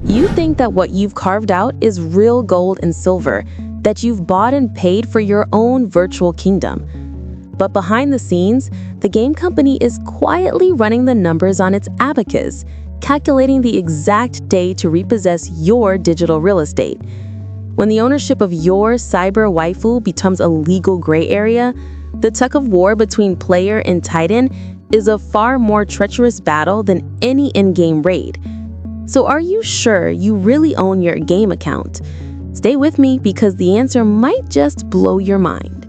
You think that what you've carved out is real gold and silver, that you've bought and paid for your own virtual kingdom. But behind the scenes, the game company is quietly running the numbers on its abacus, calculating the exact day to repossess your digital real estate. When the ownership of your cyber waifu becomes a legal gray area, the tug of war between player and titan is a far more treacherous battle than any in-game raid. So are you sure you really own your game account? Stay with me because the answer might just blow your mind.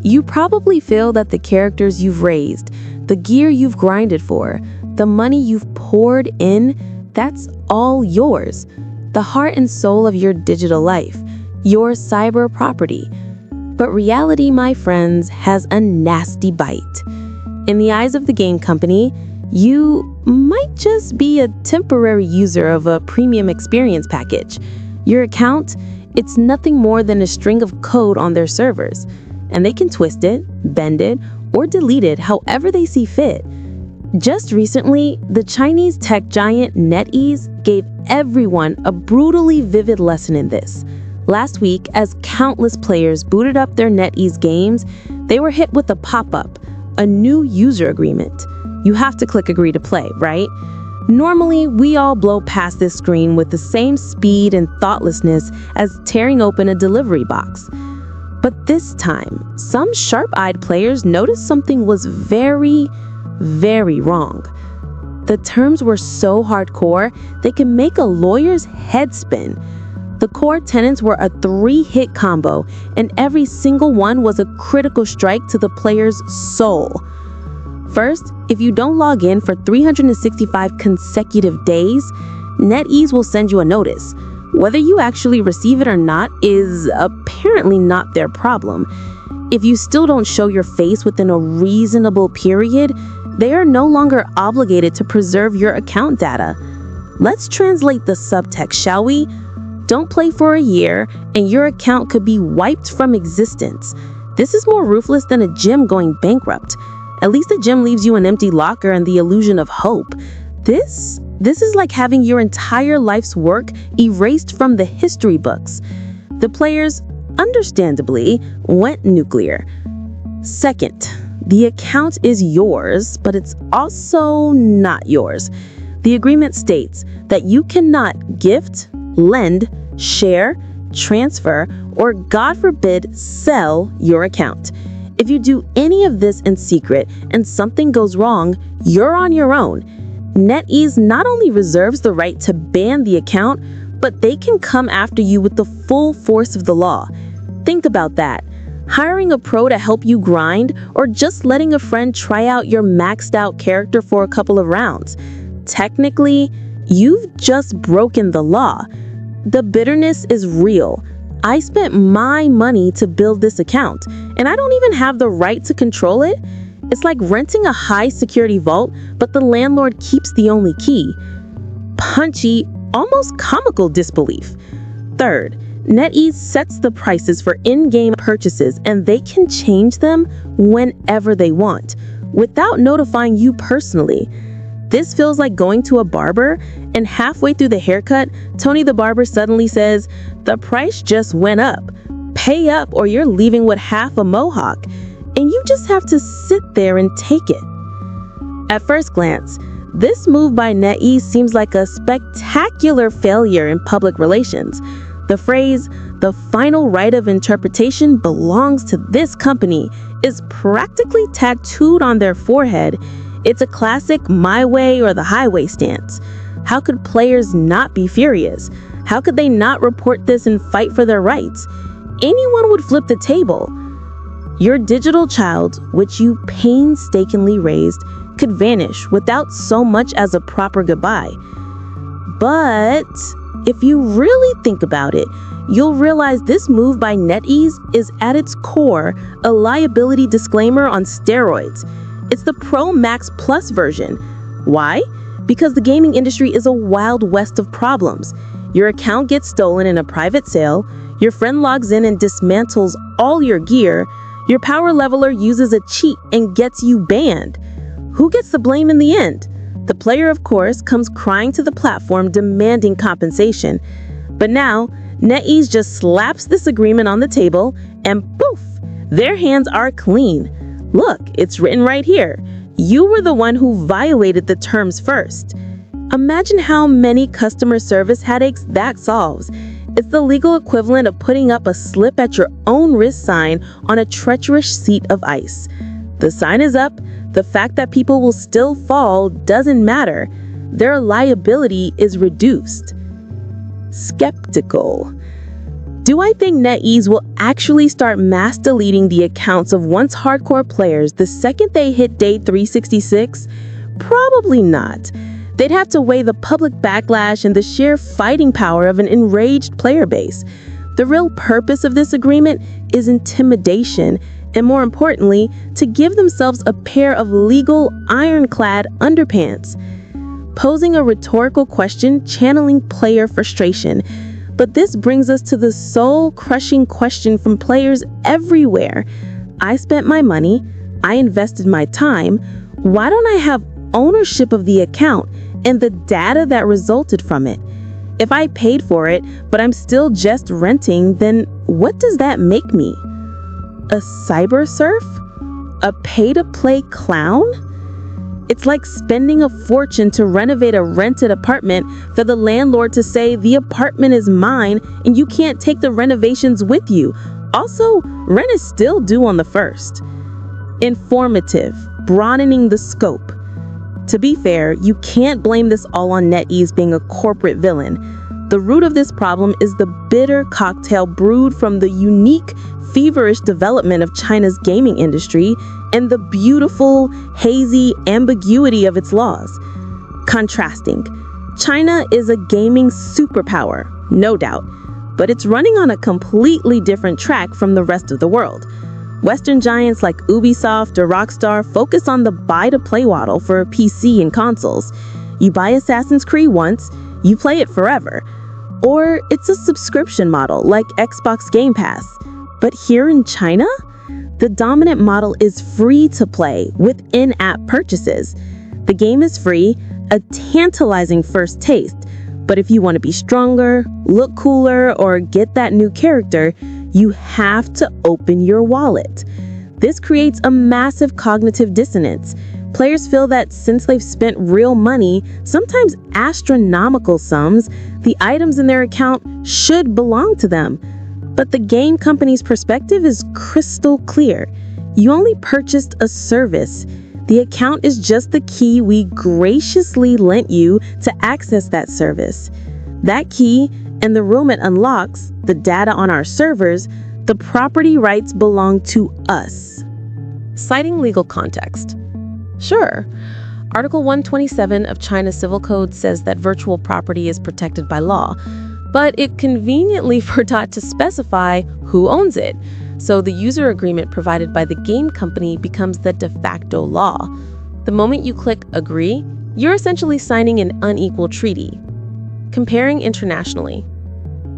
You probably feel that the characters you've raised, the gear you've grinded for, the money you've poured in, that's all yours. The heart and soul of your digital life, your cyber property. But reality, my friends, has a nasty bite. In the eyes of the game company, you might just be a temporary user of a premium experience package. Your account, it's nothing more than a string of code on their servers, and they can twist it, bend it, or delete it however they see fit. Just recently, the Chinese tech giant NetEase gave everyone a brutally vivid lesson in this. Last week, as countless players booted up their NetEase games, they were hit with a pop-up, a new user agreement. You have to click agree to play, right? Normally, we all blow past this screen with the same speed and thoughtlessness as tearing open a delivery box. But this time, some sharp-eyed players noticed something was very, very wrong. The terms were so hardcore, they could make a lawyer's head spin. The core tenets were a 3-hit combo, and every single one was a critical strike to the player's soul. First, if you don't log in for 365 consecutive days, NetEase will send you a notice. Whether you actually receive it or not is apparently not their problem. If you still don't show your face within a reasonable period, they are no longer obligated to preserve your account data. Let's translate the subtext, shall we? Don't play for a year, and your account could be wiped from existence. This is more ruthless than a gym going bankrupt. At least the gym leaves you an empty locker and the illusion of hope. This is like having your entire life's work erased from the history books. The players, understandably, went nuclear. Second, the account is yours, but it's also not yours. The agreement states that you cannot gift, lend, share, transfer, or God forbid, sell your account. If you do any of this in secret and something goes wrong, you're on your own. NetEase not only reserves the right to ban the account, but they can come after you with the full force of the law. Think about that. Hiring a pro to help you grind, or just letting a friend try out your maxed out character for a couple of rounds. Technically, you've just broken the law. The bitterness is real. I spent my money to build this account, and I don't even have the right to control it. It's like renting a high-security vault, but the landlord keeps the only key. Punchy, almost comical disbelief. Third, NetEase sets the prices for in-game purchases, and they can change them whenever they want, without notifying you personally. This feels like going to a barber, and halfway through the haircut, Tony the barber suddenly says, "The price just went up. Pay up or you're leaving with half a mohawk." And you just have to sit there and take it. At first glance, this move by NetEase seems like a spectacular failure in public relations. The phrase, "the final right of interpretation belongs to this company," is practically tattooed on their forehead. It's a classic my way or the highway stance. How could players not be furious? How could they not report this and fight for their rights? Anyone would flip the table. Your digital child, which you painstakingly raised, could vanish without so much as a proper goodbye. But if you really think about it, you'll realize this move by NetEase is at its core a liability disclaimer on steroids. It's the Pro Max Plus version. Why? Because the gaming industry is a wild west of problems. Your account gets stolen in a private sale, your friend logs in and dismantles all your gear, your power leveler uses a cheat and gets you banned. Who gets the blame in the end? The player, of course, comes crying to the platform demanding compensation. But now, NetEase just slaps this agreement on the table and poof, their hands are clean. Look, it's written right here. You were the one who violated the terms first. Imagine how many customer service headaches that solves. It's the legal equivalent of putting up a slip at your own wrist sign on a treacherous sheet of ice. The sign is up. The fact that people will still fall doesn't matter. Their liability is reduced. Skeptical. Do I think NetEase will actually start mass deleting the accounts of once hardcore players the second they hit day 366? Probably not. They'd have to weigh the public backlash and the sheer fighting power of an enraged player base. The real purpose of this agreement is intimidation, and more importantly, to give themselves a pair of legal ironclad underpants. Posing a rhetorical question, channeling player frustration. But this brings us to the soul-crushing question from players everywhere. I spent my money, I invested my time, why don't I have ownership of the account and the data that resulted from it? If I paid for it, but I'm still just renting, then what does that make me? A cyber-serf? A pay-to-play clown? It's like spending a fortune to renovate a rented apartment for the landlord to say the apartment is mine and you can't take the renovations with you. Also, rent is still due on the 1st. Informative, broadening the scope. To be fair, you can't blame this all on NetEase being a corporate villain. The root of this problem is the bitter cocktail brewed from the unique, feverish development of China's gaming industry and the beautiful, hazy ambiguity of its laws. Contrasting, China is a gaming superpower, no doubt, but it's running on a completely different track from the rest of the world. Western giants like Ubisoft or Rockstar focus on the buy-to-play model for PC and consoles. You buy Assassin's Creed once, you play it forever. Or it's a subscription model like Xbox Game Pass. But here in China, the dominant model is free to play with in-app purchases. The game is free, a tantalizing first taste. But if you want to be stronger, look cooler, or get that new character, you have to open your wallet. This creates a massive cognitive dissonance. Players feel that since they've spent real money, sometimes astronomical sums, the items in their account should belong to them. But the game company's perspective is crystal clear. You only purchased a service. The account is just the key we graciously lent you to access that service. That key and the room it unlocks, the data on our servers, the property rights belong to us. Citing legal context. Sure, Article 127 of China's Civil Code says that virtual property is protected by law, but it conveniently forgot to specify who owns it. So the user agreement provided by the game company becomes the de facto law. The moment you click agree, you're essentially signing an unequal treaty. Comparing internationally.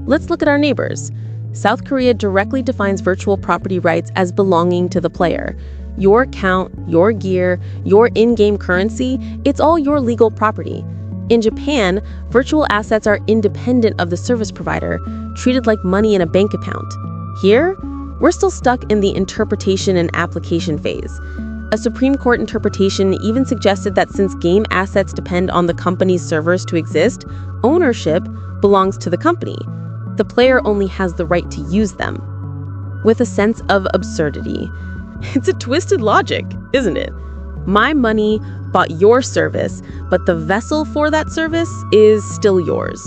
Let's look at our neighbors. South Korea directly defines virtual property rights as belonging to the player. Your account, your gear, your in-game currency, it's all your legal property. In Japan, virtual assets are independent of the service provider, treated like money in a bank account. Here, we're still stuck in the interpretation and application phase. A Supreme Court interpretation even suggested that since game assets depend on the company's servers to exist, ownership belongs to the company. The player only has the right to use them. With a sense of absurdity. It's a twisted logic, isn't it? My money bought your service, but the vessel for that service is still yours.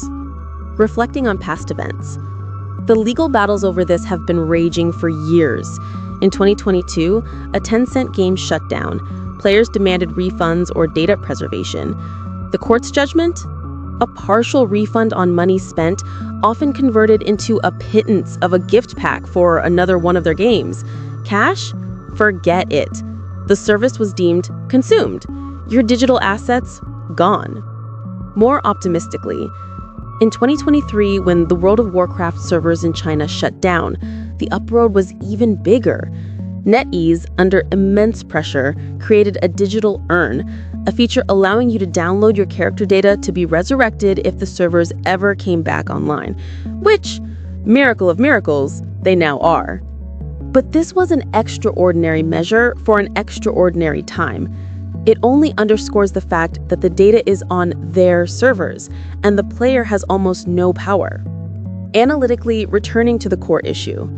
Reflecting on past events. The legal battles over this have been raging for years. In 2022, a Tencent game shut down. Players demanded refunds or data preservation. The court's judgment? A partial refund on money spent, often converted into a pittance of a gift pack for another one of their games. Cash? Forget it. The service was deemed consumed. Your digital assets, gone. More optimistically, in 2023, when the World of Warcraft servers in China shut down, the uproar was even bigger. NetEase, under immense pressure, created a digital urn, a feature allowing you to download your character data to be resurrected if the servers ever came back online, which, miracle of miracles, they now are. But this was an extraordinary measure for an extraordinary time. It only underscores the fact that the data is on their servers, and the player has almost no power. Analytically, returning to the core issue.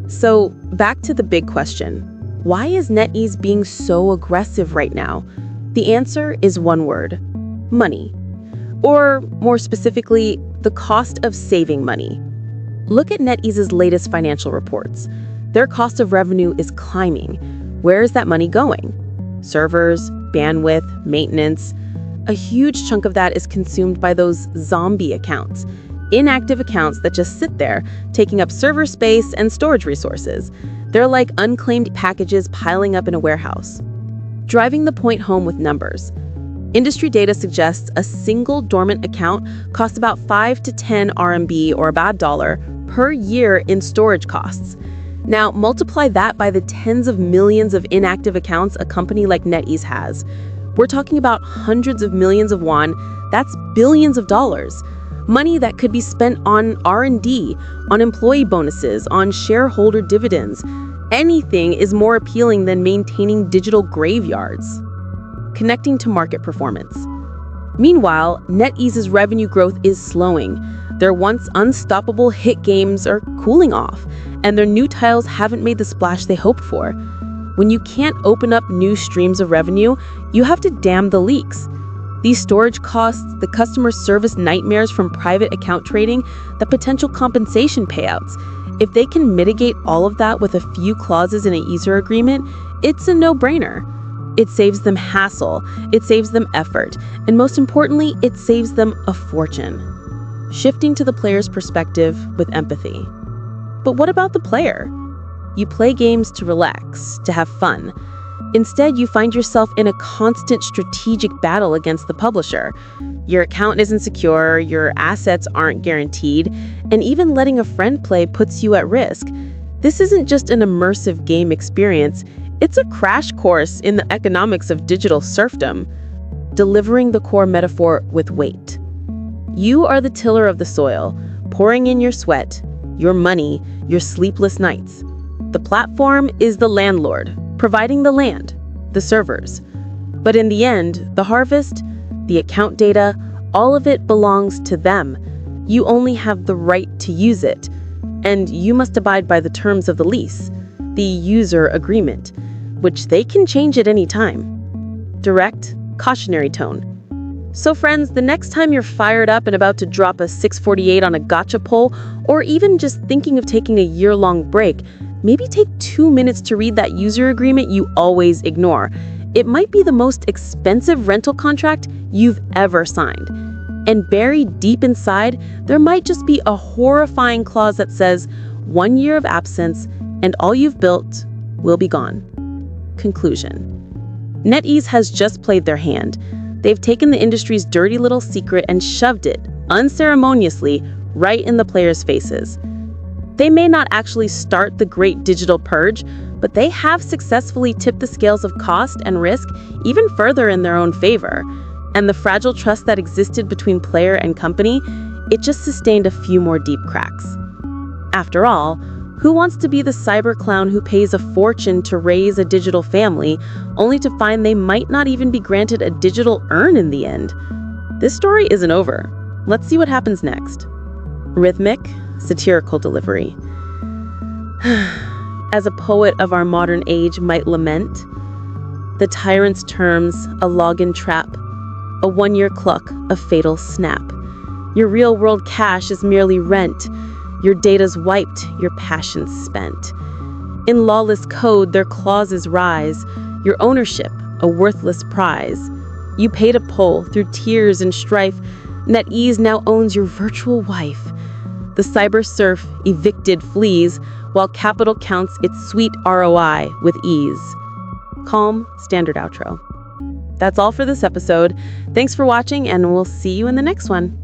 So, back to the big question. Why is NetEase being so aggressive right now? The answer is one word: money. Or, more specifically, the cost of saving money. Look at NetEase's latest financial reports. Their cost of revenue is climbing. Where is that money going? Servers, bandwidth, maintenance. A huge chunk of that is consumed by those zombie accounts, inactive accounts that just sit there, taking up server space and storage resources. They're like unclaimed packages piling up in a warehouse. Driving the point home with numbers. Industry data suggests a single dormant account costs about 5 to 10 RMB, or about $1, per year in storage costs. Now, multiply that by the tens of millions of inactive accounts a company like NetEase has. We're talking about hundreds of millions of won. That's billions of dollars. Money that could be spent on R&D, on employee bonuses, on shareholder dividends. Anything is more appealing than maintaining digital graveyards. Connecting to market performance. Meanwhile, NetEase's revenue growth is slowing. Their once unstoppable hit games are cooling off, and their new titles haven't made the splash they hoped for. When you can't open up new streams of revenue, you have to dam the leaks. These storage costs, the customer service nightmares from private account trading, the potential compensation payouts. If they can mitigate all of that with a few clauses in a user agreement, it's a no-brainer. It saves them hassle, it saves them effort, and most importantly, it saves them a fortune. Shifting to the player's perspective with empathy. But what about the player? You play games to relax, to have fun. Instead, you find yourself in a constant strategic battle against the publisher. Your account isn't secure, your assets aren't guaranteed, and even letting a friend play puts you at risk. This isn't just an immersive game experience, it's a crash course in the economics of digital serfdom. Delivering the core metaphor with weight. You are the tiller of the soil, pouring in your sweat, your money, your sleepless nights. The platform is the landlord, providing the land, the servers. But in the end, the harvest, the account data, all of it belongs to them. You only have the right to use it, and you must abide by the terms of the lease, the user agreement, which they can change at any time. Direct, cautionary tone. So friends, the next time you're fired up and about to drop a 648 on a gacha poll, or even just thinking of taking a year-long break, maybe take 2 minutes to read that user agreement you always ignore. It might be the most expensive rental contract you've ever signed. And buried deep inside, there might just be a horrifying clause that says, 1 year of absence and all you've built will be gone. Conclusion. NetEase has just played their hand. They've taken the industry's dirty little secret and shoved it, unceremoniously, right in the players' faces. They may not actually start the great digital purge, but they have successfully tipped the scales of cost and risk even further in their own favor. And the fragile trust that existed between player and company, it just sustained a few more deep cracks. After all, who wants to be the cyber clown who pays a fortune to raise a digital family, only to find they might not even be granted a digital urn in the end? This story isn't over. Let's see what happens next. Rhythmic, satirical delivery. As a poet of our modern age might lament, the tyrant's terms, a login trap, a 1-year cluck, a fatal snap. Your real-world cash is merely rent. Your data's wiped, your passion's spent. In lawless code, their clauses rise. Your ownership, a worthless prize. You paid a poll through tears and strife. NetEase now owns your virtual wife. The cyber-serf evicted flees, while capital counts its sweet ROI with ease. Calm, standard outro. That's all for this episode. Thanks for watching, and we'll see you in the next one.